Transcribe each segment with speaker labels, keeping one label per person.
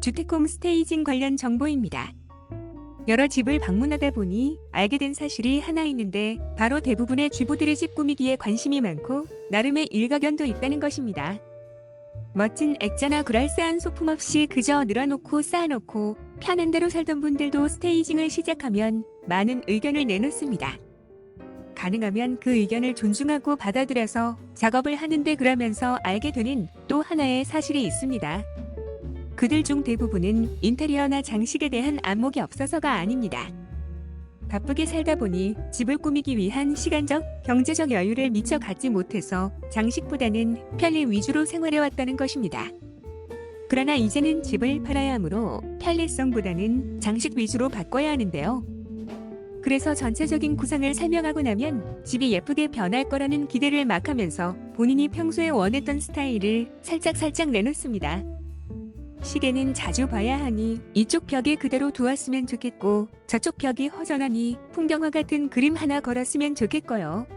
Speaker 1: 주택홈 스테이징 관련 정보입니다. 여러 집을 방문하다 보니 알게 된 사실이 하나 있는데 바로 대부분의 주부들의 집 꾸미기에 관심이 많고 나름의 일가견도 있다는 것입니다. 멋진 액자나 그럴싸한 소품 없이 그저 늘어놓고 쌓아놓고 편한 대로 살던 분들도 스테이징을 시작하면 많은 의견을 내놓습니다. 가능하면 그 의견을 존중하고 받아들여서 작업을 하는데 그러면서 알게 되는 또 하나의 사실이 있습니다. 그들 중 대부분은 인테리어나 장식에 대한 안목이 없어서가 아닙니다. 바쁘게 살다 보니 집을 꾸미기 위한 시간적, 경제적 여유를 미처 갖지 못해서 장식보다는 편리 위주로 생활해왔다는 것입니다. 그러나 이제는 집을 팔아야 하므로 편리성보다는 장식 위주로 바꿔야 하는데요. 그래서 전체적인 구상을 설명하고 나면 집이 예쁘게 변할 거라는 기대를 막 하면서 본인이 평소에 원했던 스타일을 살짝 내놓습니다. 시계는 자주 봐야 하니 이쪽 벽에 그대로 두었으면 좋겠고 저쪽 벽이 허전하니 풍경화 같은 그림 하나 걸었으면 좋겠고요.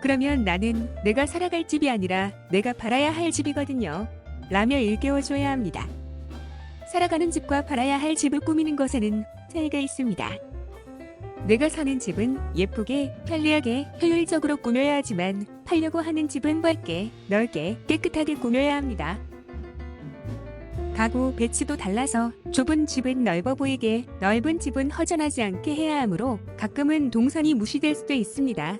Speaker 1: 그러면 나는 내가 살아갈 집이 아니라 내가 팔아야 할 집이거든요. 라며 일깨워줘야 합니다. 살아가는 집과 팔아야 할 집을 꾸미는 것에는 차이가 있습니다. 내가 사는 집은 예쁘게, 편리하게, 효율적으로 꾸며야 하지만 팔려고 하는 집은 밝게, 넓게, 깨끗하게 꾸며야 합니다. 가구 배치도 달라서 좁은 집은 넓어 보이게, 넓은 집은 허전하지 않게 해야 하므로 가끔은 동선이 무시될 수도 있습니다.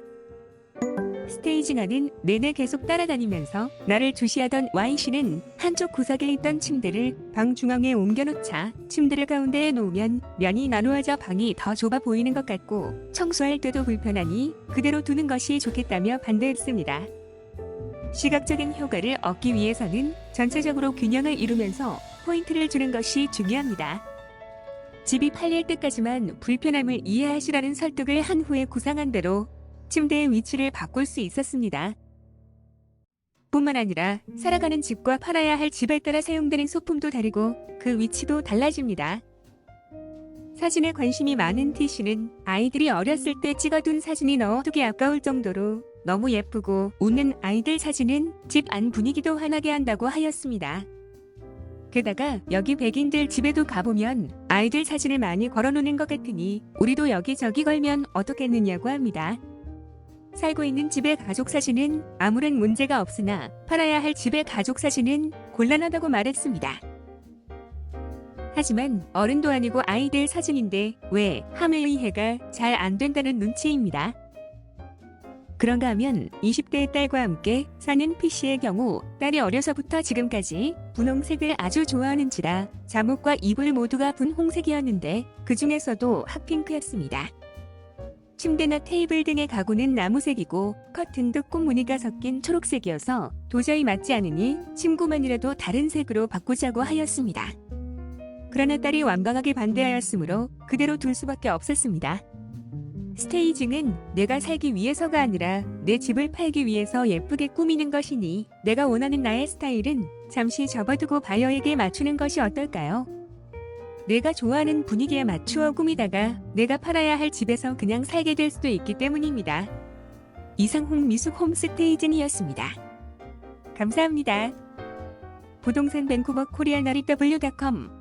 Speaker 1: 스테이징하는 내내 계속 따라다니면서 나를 주시하던 Y씨는 한쪽 구석에 있던 침대를 방 중앙에 옮겨놓자 침대를 가운데에 놓으면 면이 나누어져 방이 더 좁아 보이는 것 같고 청소할 때도 불편하니 그대로 두는 것이 좋겠다며 반대했습니다. 시각적인 효과를 얻기 위해서는 전체적으로 균형을 이루면서 포인트를 주는 것이 중요합니다. 집이 팔릴 때까지만 불편함을 이해하시라는 설득을 한 후에 구상한 대로 침대의 위치를 바꿀 수 있었습니다. 뿐만 아니라 살아가는 집과 팔아야 할 집에 따라 사용되는 소품도 다르고 그 위치도 달라집니다. 사진에 관심이 많은 T씨는 아이들이 어렸을 때 찍어둔 사진이 넣어두기 아까울 정도로 너무 예쁘고 웃는 아이들 사진은 집 안 분위기도 환하게 한다고 하였습니다. 게다가 여기 백인들 집에도 가보면 아이들 사진을 많이 걸어놓는 것 같으니 우리도 여기저기 걸면 어떻겠느냐고 합니다. 살고 있는 집의 가족 사진은 아무런 문제가 없으나 팔아야 할 집의 가족 사진은 곤란하다고 말했습니다. 하지만 어른도 아니고 아이들 사진인데 왜 함에 의해가 잘 안 된다는 눈치입니다. 그런가 하면 20대의 딸과 함께 사는 P씨의 경우 딸이 어려서부터 지금까지 분홍색을 아주 좋아하는지라 잠옷과 이불 모두가 분홍색이었는데 그 중에서도 핫핑크였습니다. 침대나 테이블 등의 가구는 나무색이고 커튼도 꽃무늬가 섞인 초록색이어서 도저히 맞지 않으니 침구만이라도 다른 색으로 바꾸자고 하였습니다. 그러나 딸이 완강하게 반대하였으므로 그대로 둘 수밖에 없었습니다. 스테이징은 내가 살기 위해서가 아니라 내 집을 팔기 위해서 예쁘게 꾸미는 것이니 내가 원하는 나의 스타일은 잠시 접어두고 바이어에게 맞추는 것이 어떨까요? 내가 좋아하는 분위기에 맞추어 꾸미다가 내가 팔아야 할 집에서 그냥 살게 될 수도 있기 때문입니다. 이상홍 미숙 홈스테이징이었습니다. 감사합니다. 부동산 밴쿠버 코리아나리W.com